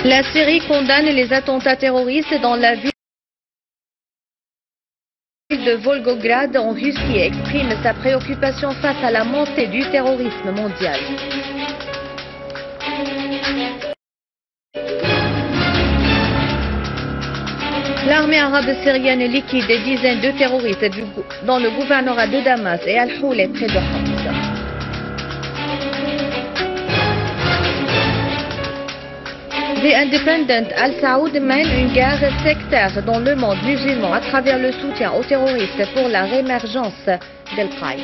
La Syrie condamne les attentats terroristes dans la ville de Volgograd en Russie et exprime sa préoccupation face à la montée du terrorisme mondial. L'armée arabe syrienne liquide des dizaines de terroristes dans le gouvernorat de Damas et Al-Houla près de Homs. The Independent, Al Saoud mène une guerre sectaire dans le monde musulman à travers le soutien aux terroristes pour la réémergence d'Al-Qaïda.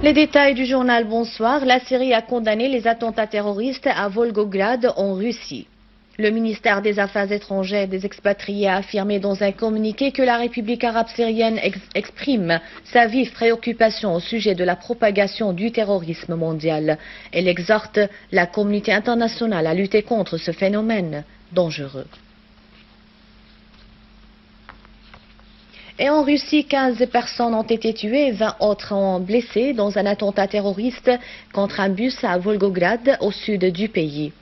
Les détails du journal Bonsoir. La Syrie a condamné les attentats terroristes à Volgograd en Russie. Le ministère des Affaires étrangères des expatriés a affirmé dans un communiqué que la République arabe syrienne exprime sa vive préoccupation au sujet de la propagation du terrorisme mondial. Elle exhorte la communauté internationale à lutter contre ce phénomène dangereux. Et en Russie, 15 personnes ont été tuées et 20 autres ont blessé dans un attentat terroriste contre un bus à Volgograd, au sud du pays.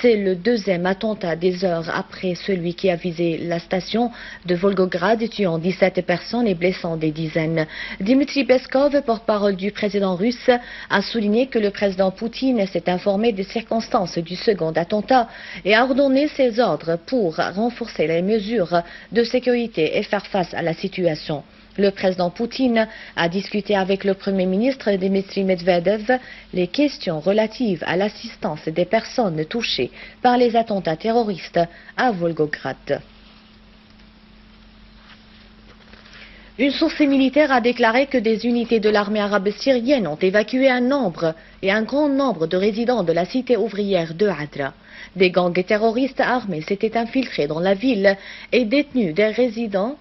C'est le deuxième attentat des heures après celui qui a visé la station de Volgograd, tuant 17 personnes et blessant des dizaines. Dmitry Peskov, porte-parole du président russe, a souligné que le président Poutine s'est informé des circonstances du second attentat et a ordonné ses ordres pour renforcer les mesures de sécurité et faire face à la situation. Le président Poutine a discuté avec le Premier ministre Dmitry Medvedev les questions relatives à l'assistance des personnes touchées par les attentats terroristes à Volgograd. Une source militaire a déclaré que des unités de l'armée arabe syrienne ont évacué un grand nombre de résidents de la cité ouvrière de Hadra. Des gangs terroristes armés s'étaient infiltrés dans la ville et détenus des résidents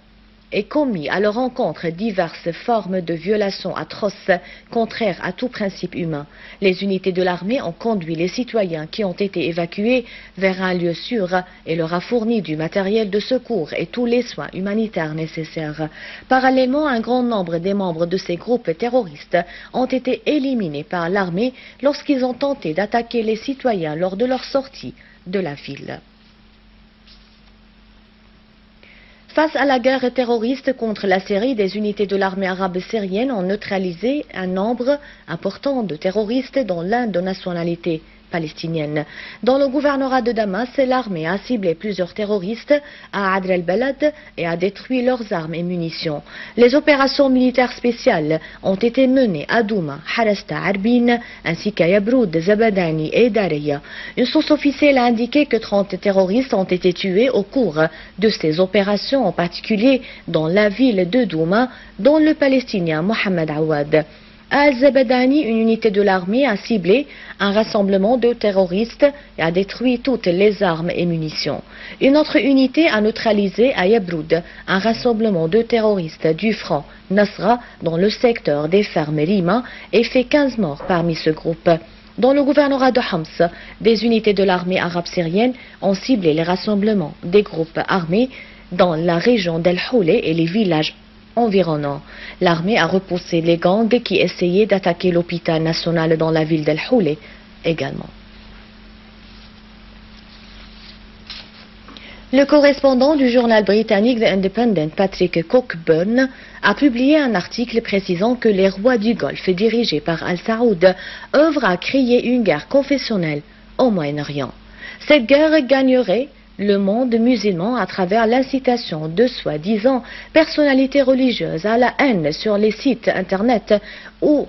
et commis à leur encontre diverses formes de violations atroces contraires à tout principe humain. Les unités de l'armée ont conduit les citoyens qui ont été évacués vers un lieu sûr et leur a fourni du matériel de secours et tous les soins humanitaires nécessaires. Parallèlement, un grand nombre des membres de ces groupes terroristes ont été éliminés par l'armée lorsqu'ils ont tenté d'attaquer les citoyens lors de leur sortie de la ville. Face à la guerre terroriste contre la Syrie, des unités de l'armée arabe syrienne ont neutralisé un nombre important de terroristes dont l'un de nationalité palestinienne. Dans le gouvernorat de Damas, l'armée a ciblé plusieurs terroristes à Adr el-Balad et a détruit leurs armes et munitions. Les opérations militaires spéciales ont été menées à Douma, Harasta, Arbin, ainsi qu'à Yabroud, Zabadani et Dareya. Une source officielle a indiqué que 30 terroristes ont été tués au cours de ces opérations, en particulier dans la ville de Douma, dont le Palestinien Mohamed Awad. À Al-Zabadani, une unité de l'armée a ciblé un rassemblement de terroristes et a détruit toutes les armes et munitions. Une autre unité a neutralisé à Yabroud un rassemblement de terroristes du front Nasra dans le secteur des fermes Rima et fait 15 morts parmi ce groupe. Dans le gouvernorat de Homs, des unités de l'armée arabe syrienne ont ciblé les rassemblements des groupes armés dans la région d'Al-Houla et les villages environnants. L'armée a repoussé les gangs qui essayaient d'attaquer l'hôpital national dans la ville d'Al-Houla également. Le correspondant du journal britannique The Independent, Patrick Cockburn, a publié un article précisant que les rois du Golfe dirigés par Al Saoud œuvrent à créer une guerre confessionnelle au Moyen-Orient. Cette guerre gagnerait le monde musulman à travers l'incitation de soi-disant personnalités religieuses à la haine sur les sites internet où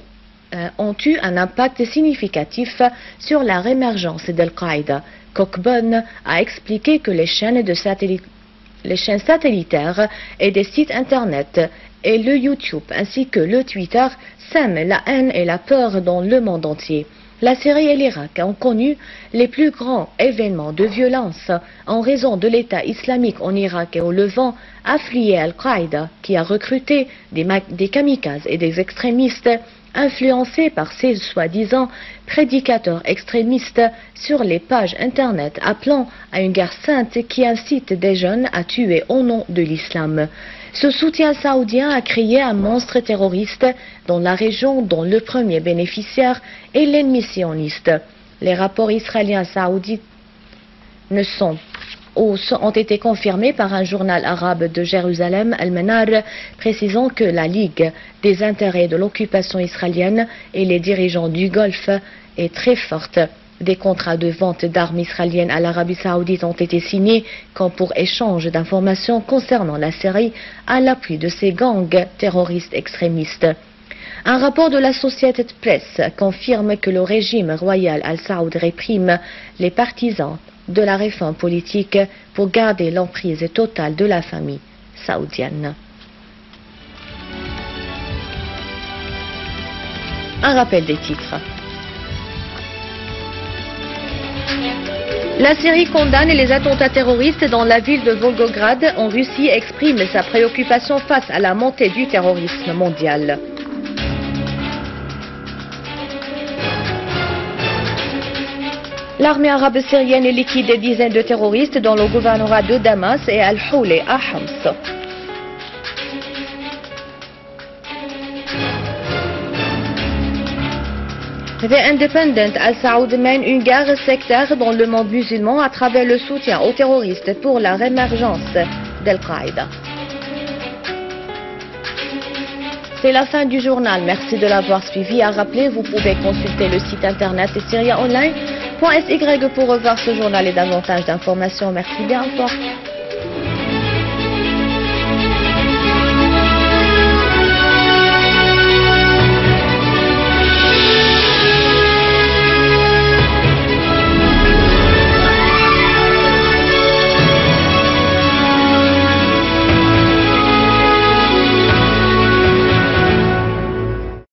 ont eu un impact significatif sur la réémergence d'Al-Qaïda. Cockburn a expliqué que les chaînes satellitaires et des sites internet et le YouTube ainsi que le Twitter sèment la haine et la peur dans le monde entier. La Syrie et l'Irak ont connu les plus grands événements de violence en raison de l'État islamique en Irak et au Levant, affilié à Al-Qaïda, qui a recruté des kamikazes et des extrémistes influencés par ces soi-disant prédicateurs extrémistes sur les pages internet appelant à une guerre sainte qui incite des jeunes à tuer au nom de l'islam. Ce soutien saoudien a créé un monstre terroriste dans la région dont le premier bénéficiaire est l'ennemi sioniste. Les rapports israéliens saoudiens ont été confirmés par un journal arabe de Jérusalem, Al-Manar, précisant que la Ligue des intérêts de l'occupation israélienne et les dirigeants du Golfe est très forte. Des contrats de vente d'armes israéliennes à l'Arabie saoudite ont été signés comme pour échange d'informations concernant la Syrie à l'appui de ces gangs terroristes extrémistes. Un rapport de l'Associated Press confirme que le régime royal al-Saoud réprime les partisans de la réforme politique pour garder l'emprise totale de la famille saoudienne. Un rappel des titres. La Syrie condamne les attentats terroristes dans la ville de Volgograd en Russie, exprime sa préoccupation face à la montée du terrorisme mondial. L'armée arabe syrienne liquide des dizaines de terroristes dans le gouvernorat de Damas et Al-Houli à Homs. The Independent Al-Saoud mène une guerre sectaire dans le monde musulman à travers le soutien aux terroristes pour la réémergence d'Al-Qaïda. C'est la fin du journal. Merci de l'avoir suivi. À rappeler, vous pouvez consulter le site internet syriaonline.sy pour revoir ce journal et davantage d'informations. Merci bien, au revoir.